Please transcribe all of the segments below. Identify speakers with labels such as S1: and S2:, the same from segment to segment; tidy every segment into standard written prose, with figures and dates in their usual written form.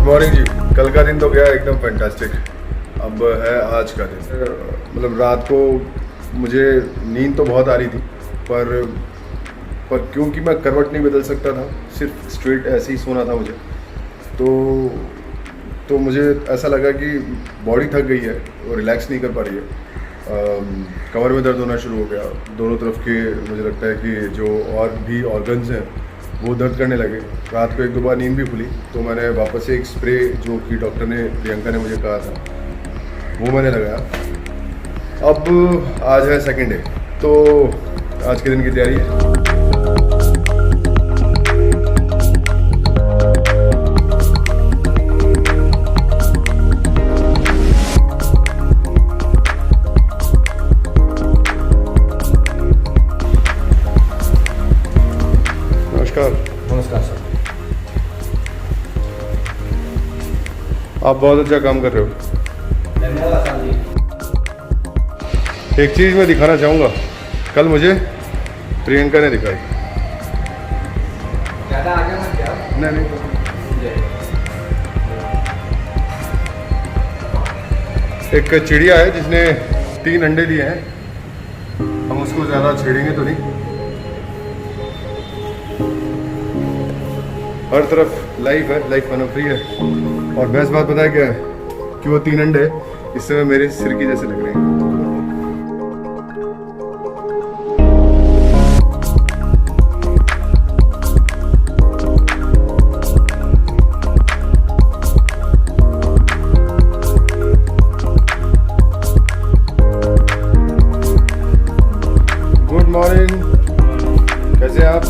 S1: Good morning जी। कल का दिन तो गया एकदम फैंटास्टिक। अब है आज का दिन। मतलब रात को मुझे नींद तो बहुत आ रही थी, पर क्योंकि मैं करवट नहीं बदल सकता था, सिर्फ स्ट्रेट ऐसे ही सोना था मुझे, तो मुझे ऐसा लगा कि बॉडी थक गई है और रिलैक्स नहीं कर पा रही है। कमर में दर्द होना शुरू हो गया, दोनों तरफ के मुझे लगता है कि जो और भी ऑर्गन्स हैं वो दर्द करने लगे। रात को एक दो बार नींद भी खुली, तो मैंने वापस से एक स्प्रे जो कि डॉक्टर ने, प्रियंका ने मुझे कहा था, वो मैंने लगाया। अब आज है सेकंड डे, तो आज के दिन की तैयारी है।
S2: नमस्कार सर।
S1: आप बहुत अच्छा काम कर रहे हो।
S2: धन्यवाद सर जी।
S1: एक चीज़ मैं दिखाना चाहूँगा, कल मुझे प्रियंका ने दिखाई।
S2: ज़्यादा आगे मत जाओ।
S1: नहीं एक चिड़िया है जिसने 3 अंडे दिए हैं, हम उसको ज़्यादा छेड़ेंगे तो नहीं। हर तरफ लाइफ है, लाइफ खाना फ्री है। और बेस्ट बात पता है क्या है, कि वो 3 अंडे इस समय मेरे सिर की जैसे लग रहे हैं। गुड मॉर्निंग, कैसे आप?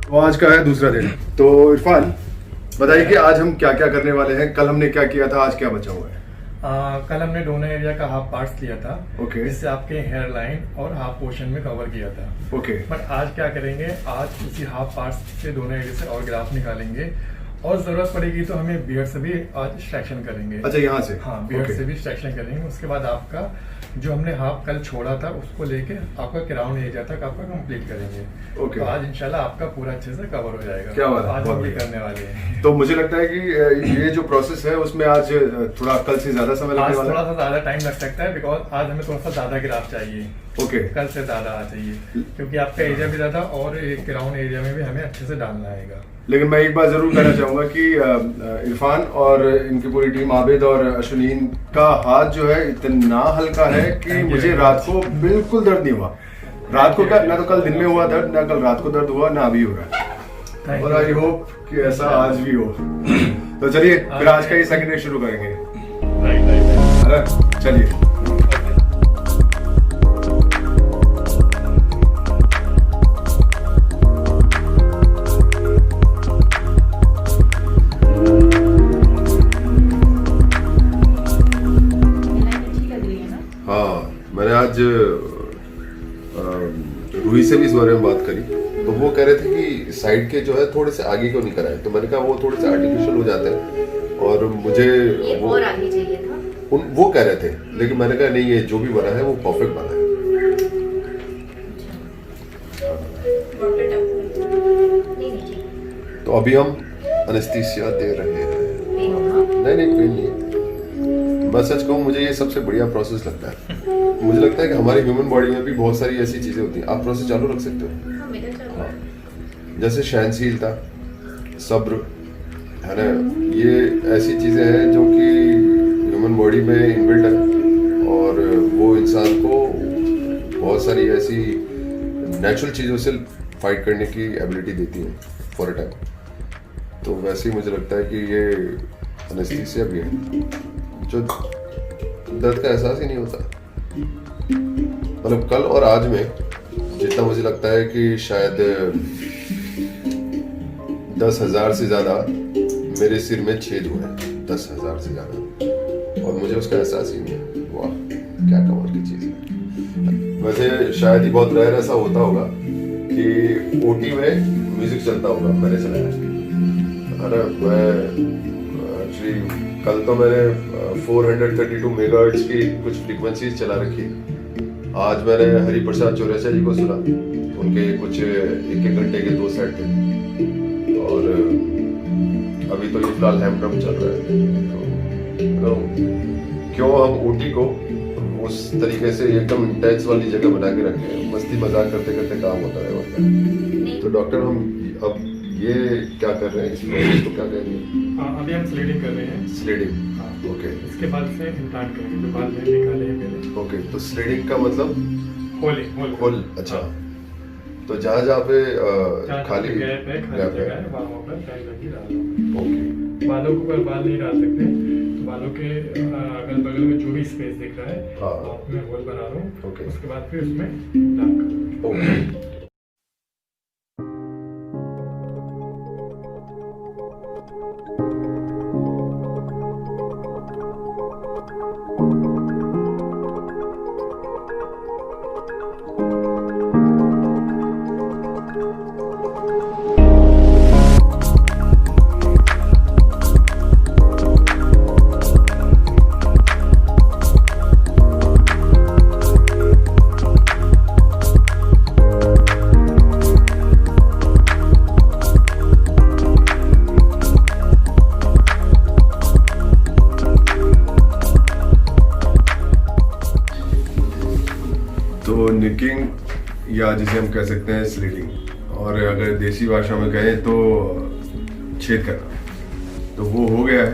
S1: तो आज का है दूसरा दिन। तो इरफान बताइए कि आज हम क्या क्या करने वाले हैं। कल हमने क्या किया था, आज क्या बचा हुआ है?
S3: कल हमने डोनर एरिया का हाफ पार्ट्स लिया था।
S1: ओके।
S3: जिससे आपके हेयर लाइन और हाफ पोर्शन में कवर किया था।
S1: ओके।
S3: बट आज क्या करेंगे, आज उसी हाफ पार्ट्स से डोनर एरिया से और ग्राफ निकालेंगे, और जरूरत पड़ेगी तो हमें बियर्ड से भी आज एक्सट्रैक्शन करेंगे।
S1: अच्छा, यहाँ से?
S3: हाँ, बियर्ड
S1: ओके।
S3: से भी एक्सट्रैक्शन करेंगे। उसके बाद आपका जो हमने हाफ कल छोड़ा था उसको लेके आपका क्राउन एरिया तक आपका कंप्लीट करेंगे।
S1: ओके।
S3: तो आज इंशाल्लाह आपका पूरा अच्छे से कवर हो जाएगा।
S1: क्या बात है,
S3: आज
S1: बहुत
S3: हम ये
S1: बढ़िया।
S3: करने वाले हैं।
S1: तो मुझे लगता है कि ये जो प्रोसेस है उसमें आज थोड़ा कल से ज्यादा समय
S3: आज
S1: लगने वाला
S3: थोड़ा
S1: है।
S3: सा ज्यादा टाइम लग सकता है, बिकॉज आज हमें थोड़ा सा ज्यादा ग्राफ चाहिए।
S1: ओके।
S3: कल से ज्यादा आ चाहिए, क्योंकि आपका एरिया भी ज्यादा और ग्राउंड एरिया में भी हमें अच्छे से डालना आएगा।
S1: लेकिन मैं एक बात जरूर कहना चाहूंगा कि इरफान और इनकी पूरी टीम, आबिद और अश्विनीन का हाथ जो है इतना हल्का है कि
S3: Thank you
S1: मुझे
S3: very
S1: रात को बिल्कुल दर्द नहीं हुआ। रात को क्या, ना तो कल दिन में हुआ दर्द, ना कल रात को दर्द हुआ, ना अभी हो रहा है। और आई होप कि ऐसा आज भी हो। तो चलिए फिर आज का ये सेकंड डे शुरू करेंगे।
S3: राइट।
S1: है ना? चलिए। हाँ, मैंने आज रूही से भी इस बारे में बात करी, तो वो कह रहे थे कि साइड के जो है थोड़े से आगे क्यों नहीं कराए। तो मैंने कहा वो थोड़े से आर्टिफिशियल हो जाते हैं और मुझे वो
S4: और आगे चाहिए था।
S1: वो कह रहे थे, लेकिन मैंने कहा नहीं, ये जो भी बना है वो परफेक्ट बना है। तो अभी हम एनेस्थीसिया दे रहे हैं। नहीं पेन नहीं। मैं सच कहूँ, मुझे ये सबसे बढ़िया प्रोसेस लगता है। मुझे लगता है कि हमारी ह्यूमन बॉडी में भी बहुत सारी ऐसी चीजें होती हैं। आप प्रोसेस चालू रख सकते हो। हाँ, जैसे सहनशीलता, सब्र, है ना, ये ऐसी चीजें हैं जो कि ह्यूमन बॉडी में इनबिल्ट है और वो इंसान को बहुत सारी ऐसी नेचुरल चीजों से फाइट करने की एबिलिटी देती है फॉर अ टाइम। तो वैसे ही मुझे लगता है कि ये एनेस्थीसिया भी है जो दर्द का एहसास ही नहीं होता। मतलब कल और आज में जितना मुझे लगता है कि शायद 10,000 से ज्यादा मेरे सिर में छेद हुए हैं। 10,000 से ज्यादा, और मुझे उसका एहसास ही नहीं है। वाह, क्या कमाल की चीज है। वैसे शायद ही बहुत रेयर ऐसा होता होगा कि ओटी में म्यूजिक चलता होगा, मैंने चलाया है। अरे मैं एक्चुअली कल तो मैंने 432 मेगाहर्ट्ज की कुछ फ्रीक्वेंसीज चला रखी आज मैंने हरिप्रसाद चौरसिया जी को सुना, उनके कुछ एक घंटे के 2 सेट थे, और अभी तो ये फिलहाल हैम ड्रम चल रहा है। तो क्यों हम ऊटी को उस तरीके से एकदम इंटेंस वाली जगह बना के रखे हैं, मस्ती मजाक करते करते काम होता है। और क्या तो डॉक्टर, हम अब ये क्या कर रहे हैं, इस प्रोसेस को क्या करेंगे?
S3: अभी हम स्लेडिंग कर रहे हैं।
S1: Sledding, okay.
S3: इसके बाद से इम्प्लांट करेंगे, जो बाल मैंने निकाले हैं पहले।
S1: ओके, तो स्लेडिंग का मतलब
S3: होल।
S1: अच्छा। तो जहाँ पे खाली
S3: गैप है, खाली
S1: गैप
S3: जगह
S1: है,
S3: है, वहाँ पर टाइल लगी डालो।
S1: ओके।
S3: बालों के ऊपर बाल नहीं डाल सकते, तो बालों के अगल बगल में जो भी स्पेस दिख रहा है,
S1: हाँ।
S3: आप में होल बना लो।
S1: ओके।
S3: उसके बाद फिर उसमें इम्प्लांट करो।
S1: ओके। तो निकिंग, या जिसे हम कह सकते हैं स्लीडिंग, और अगर देसी भाषा में कहें तो छेद करना, तो वो हो गया है।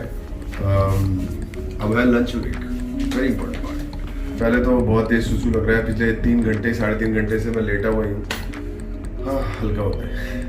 S1: अब है lunch break, very important part. पहले तो बहुत तेज सुसु लग रहा है, पिछले 3 घंटे 3.5 घंटे से मैं लेटा हुआ ही हूँ। हाँ, हल्का होता है।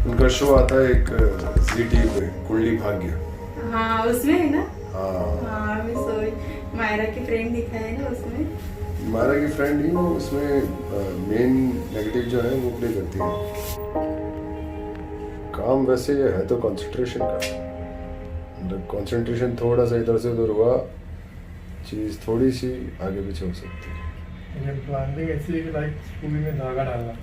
S1: उनका शो आता है एक ZTV पे, कुंडली भाग्य।
S4: हाँ, उसमें है ना।
S1: हाँ,
S4: हाँ, मैं सोई मायरा की फ्रेंड दिखा है ना उसमें।
S1: मायरा की फ्रेंड ही, वो उसमें मेन नेगेटिव जो है वो प्ले करती है। काम वैसे ये है तो कंसंट्रेशन का, मतलब कंसंट्रेशन थोड़ा सा इधर से उधर हुआ, चीज़ थोड़ी सी आगे पीछे हो सकती है।
S3: ये प्लांटिंग ऐसी है कि लाइक सुई में धागा डालना।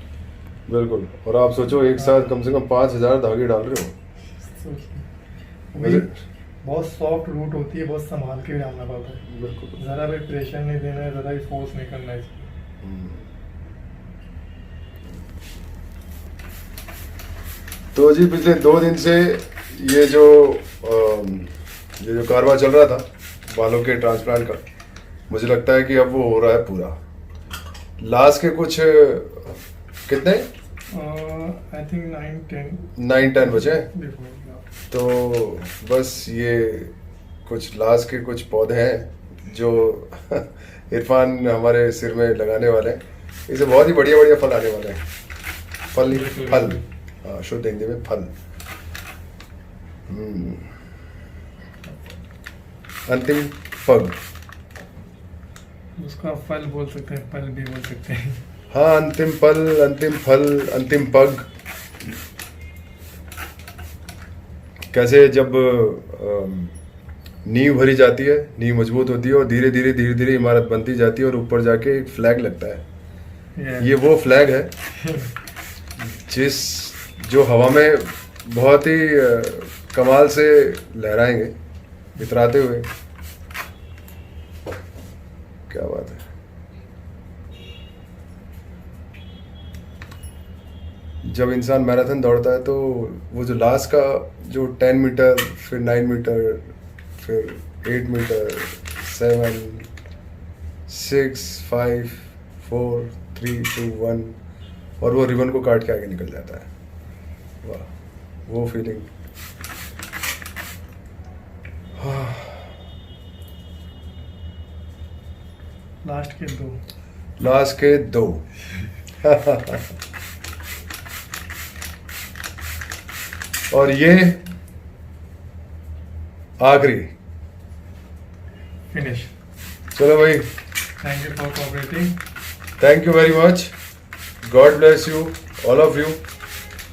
S1: बिल्कुल। और आप सोचो एक साथ कम से कम 5000 धागे डाल रहे हो।
S3: वही बहुत सॉफ्ट रूट होती है, बहुत संभाल के डालना पड़ता है।
S1: बिल्कुल।
S3: ज़रा भी प्रेशर नहीं देना है, ज़रा भी फोर्स नहीं करना है इसमें।
S1: तो जी पिछले 2 दिन से ये जो कारवां चल रहा था बालों के ट्रांसप्लांट का, मुझे लगता है कि अब वो हो रहा है पूरा। लास्ट के कुछ कितने
S3: आई थिंक
S1: 9-10 बचे हैं।
S3: देखो
S1: तो बस ये कुछ लास्ट के कुछ पौधे हैं जो इरफान हमारे सिर में लगाने वाले हैं। इसे बहुत ही बढ़िया बढ़िया फल आने वाले हैं। फल, हाँ, शुद्ध हिंदी में फल। अंतिम पग,
S3: उसका फल बोल सकते हैं, फल भी बोल सकते हैं।
S1: हाँ, अंतिम पल, अंतिम फल, अंतिम पग। कैसे जब नींव भरी जाती है, नींव मजबूत होती है और धीरे धीरे इमारत बनती जाती है और ऊपर जाके एक फ्लैग लगता है। ये वो फ्लैग है जो हवा में बहुत ही कमाल से लहराएंगे, इतराते हुए। क्या बात है। जब इंसान मैराथन दौड़ता है तो वो जो लास्ट का जो 10 मीटर, फिर 9 मीटर, फिर 8 मीटर, 7, 6, 5, 4, 3, 2, 1, और वो रिबन को काट के आगे निकल जाता है। वाह, वो फीलिंग। लास्ट के दो और ये आखिरी
S3: फिनिश।
S1: चलो भाई,
S3: thank you for cooperating.
S1: Thank you very much, God bless you all of you.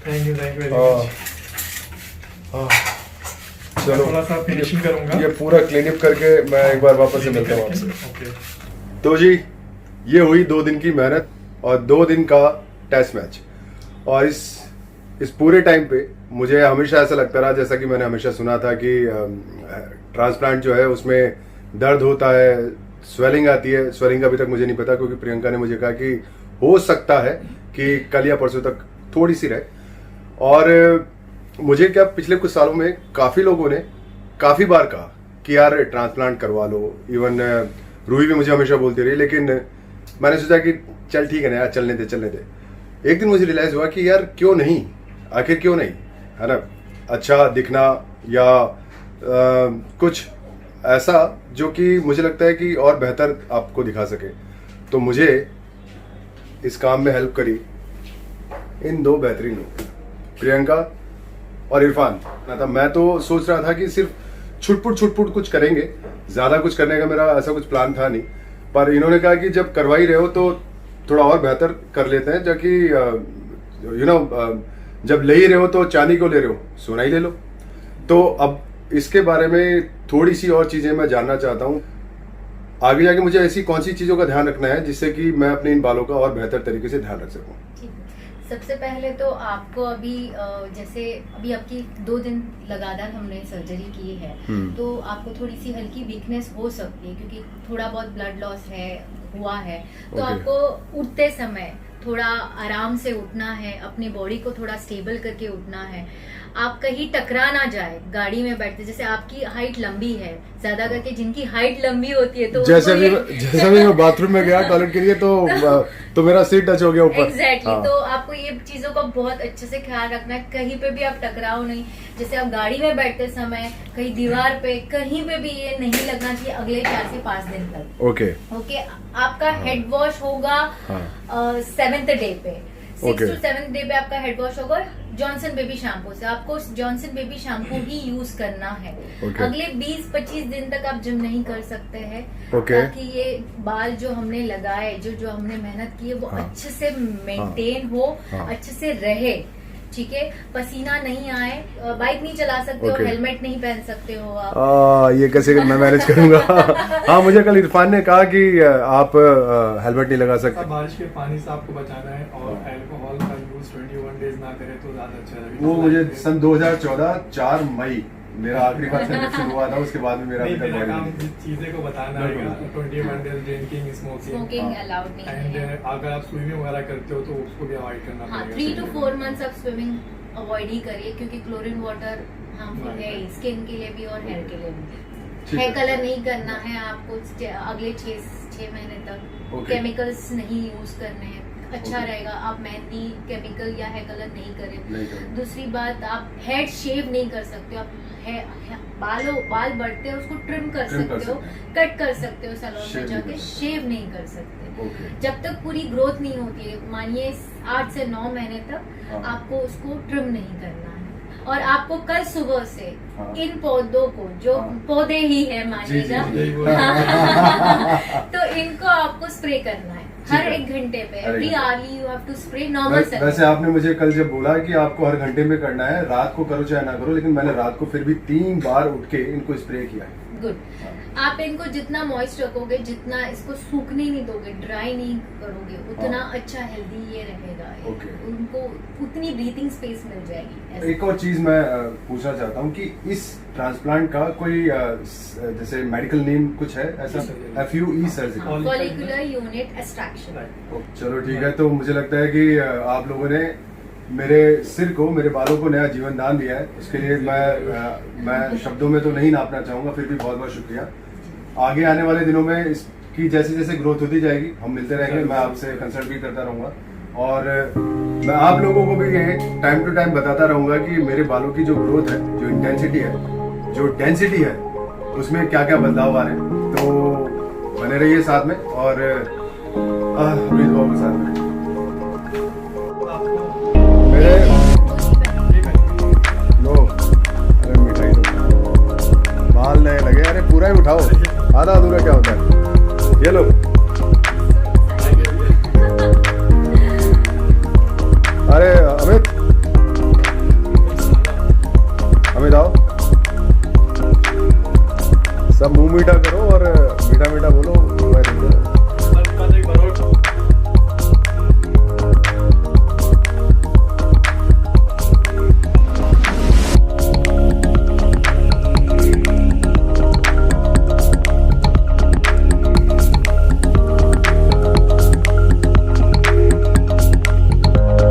S3: Thank you very much.
S1: चलो
S3: थोड़ा सा फिनिशिंग करूंगा।
S1: ये पूरा क्लीन अप करके मैं एक बार वापस से मिलता हूँ आपसे।
S3: ओके।
S1: तो जी, ये हुई 2 दिन की मेहनत और 2 दिन का टेस्ट मैच। और इस पूरे टाइम पे मुझे हमेशा ऐसा लगता रहा, जैसा कि मैंने हमेशा सुना था कि ट्रांसप्लांट जो है उसमें दर्द होता है, स्वेलिंग आती है। स्वेलिंग का अभी तक मुझे नहीं पता, क्योंकि प्रियंका ने मुझे कहा कि हो सकता है कि कल या परसों तक थोड़ी सी रहे। और मुझे क्या पिछले कुछ सालों में काफ़ी लोगों ने काफ़ी बार कहा कि यार ट्रांसप्लांट करवा लो। इवन रूही भी मुझे हमेशा बोलती रही, लेकिन मैंने सोचा कि चल ठीक है ना यार, चलने दे। एक दिन मुझे रियलाइज हुआ कि यार क्यों नहीं, आखिर क्यों नहीं, है ना। अच्छा दिखना या कुछ ऐसा जो कि मुझे लगता है कि और बेहतर आपको दिखा सके। तो मुझे इस काम में हेल्प करी इन 2 बेहतरीन लोग, प्रियंका और इरफान। मैं तो सोच रहा था कि सिर्फ छुटपुट कुछ करेंगे, ज़्यादा कुछ करने का मेरा ऐसा कुछ प्लान था नहीं। पर इन्होंने कहा कि जब करवा ही रहे हो तो थोड़ा और बेहतर कर लेते हैं, ताकि जब ले ही रहे हो तो चांदी को ले रहे हो, सोना ही ले लो। तो अब इसके बारे में थोड़ी सी और चीज़ें मैं जानना चाहता हूँ। आगे जाके मुझे ऐसी कौन सी चीज़ों का ध्यान रखना है जिससे कि मैं अपने इन बालों का और बेहतर तरीके से ध्यान रख सकूँ।
S5: सबसे पहले तो आपको अभी जैसे अभी आपकी 2 दिन लगातार हमने सर्जरी की है, तो आपको थोड़ी सी हल्की वीकनेस हो सकती है, क्योंकि थोड़ा बहुत ब्लड लॉस हुआ है। तो आपको उठते समय थोड़ा आराम से उठना है, अपनी बॉडी को थोड़ा स्टेबल करके उठना है। आप कहीं टकरा ना जाए गाड़ी में बैठते। जैसे आपकी हाइट लंबी है, ज्यादा करके जिनकी हाइट लंबी होती है तो
S1: जैसे भी मैं बाथरूम में गया टॉयलेट के लिए तो मेरा सिर टच हो गया ऊपर।
S5: एग्जैक्टली। तो आपको ये चीजों का बहुत अच्छे से ख्याल रखना है, कहीं पे भी आप टकराओ नहीं। जैसे आप गाड़ी में बैठते समय कहीं दीवार पे कहीं पे भी ये नहीं लगना चाहिए अगले 4 से 5 दिन तक। ओके। आपका हेड वॉश होगा 7th डे पे, 6th to 7th डे पे आपका हेड वॉश होगा जॉनसन बेबी शैम्पू से। आपको जॉनसन बेबी शैम्पू ही यूज करना है। अगले 20-25 दिन तक आप जिम नहीं कर सकते हैं, ताकि ये बाल जो हमने लगाए, जो हमने मेहनत की है वो अच्छे से मेंटेन हो, अच्छे से रहे। ठीक है, पसीना नहीं आए, बाइक नहीं चला सकते हो, हेलमेट नहीं पहन सकते हो आप।
S1: ये कैसे मैं मैनेज करूंगा? हाँ, मुझे कल इरफान ने कहा कि आप हेलमेट नहीं लगा सकते।
S3: बारिश के पानी से आपको बचाना है और अल्कोहल का यूज 21 डेज ना करें तो ज्यादा अच्छा लगेगा।
S1: वो मुझे सन 2014 4 मई मेरा आखिरी बार शुरू हुआ था, उसके बाद में मेरा
S3: काम चीजें को बताना है। 21 डेज ड्रिंकिंग,
S5: स्मोकिंग अलाउड नहीं है।
S3: एंड अगर आप स्विमिंग वगैरह करते हो तो उसको भी अवॉइड करना पड़ेगा।
S5: 3 to 4 months आप स्विमिंग अवॉइड ही करिए, क्योंकि क्लोरीन वाटर हार्मफुल है स्किन के लिए भी और हेयर के लिए भी। हेयर कलर नहीं करना है आपको अगले 6 महीने तक। केमिकल्स नहीं यूज करने हैं, अच्छा रहेगा। आप मेहंदी, केमिकल या हेयर कलर नहीं करें। दूसरी बात, आप हेड शेव नहीं कर सकते हो। आप बाल बढ़ते हैं उसको ट्रिम कर सकते हो, कट कर सकते हो सैलून में जाके, शेव नहीं कर सकते। जब तक पूरी ग्रोथ नहीं होती है, मानिए 8 से 9 महीने तक आपको उसको ट्रिम नहीं करना है। और आपको कल सुबह से इन पौधों को, जो पौधे ही है मानिएगा, तो इनको आपको स्प्रे करना है हर 1 घंटे पे। Every hourly you have to spray normal.
S1: वैसे आपने मुझे कल जब बोला कि आपको हर घंटे में करना है, रात को करो चाहे ना करो, लेकिन मैंने रात को फिर भी 3 बार उठ के इनको स्प्रे किया।
S5: गुड। आप इनको जितना मॉइस्ट रखोगे, जितना इसको सूखने नहीं दोगे, ड्राई नहीं करोगे, उतना अच्छा हेल्दी ये रहेगा। उनको उतनी ब्रीथिंग स्पेस मिल जाएगी।
S1: एक और चीज मैं पूछना चाहता हूँ कि इस ट्रांसप्लांट का कोई जैसे मेडिकल नेम कुछ है ऐसा? FUE surgical,
S5: follicular unit extraction.
S1: चलो ठीक है। तो मुझे लगता है कि आप लोगों ने मेरे सिर को, मेरे बालों को नया जीवन दान दिया है। उसके लिए मैं शब्दों में तो नहीं नापना चाहूंगा, फिर भी बहुत बहुत शुक्रिया। आगे आने वाले दिनों में इसकी जैसे जैसे ग्रोथ होती जाएगी हम मिलते रहेंगे, मैं आपसे कंसल्ट भी करता रहूंगा और मैं आप लोगों को भी टाइम टू टाइम बताता रहूंगा कि मेरे बालों की जो ग्रोथ है, जो इंटेंसिटी है, जो डेंसिटी है, उसमें क्या क्या बदलाव आ रहे हैं। तो बने रहिए साथ में और अपनी दुआओं के साथ में। मेरे लो, अरे मिठाई दो, बाल नए लगे, अरे पूरा ही उठाओ। आधा अधूरा क्या होता है? ये लो। अरे अमित, अमित आओ, सब मुंह मीठा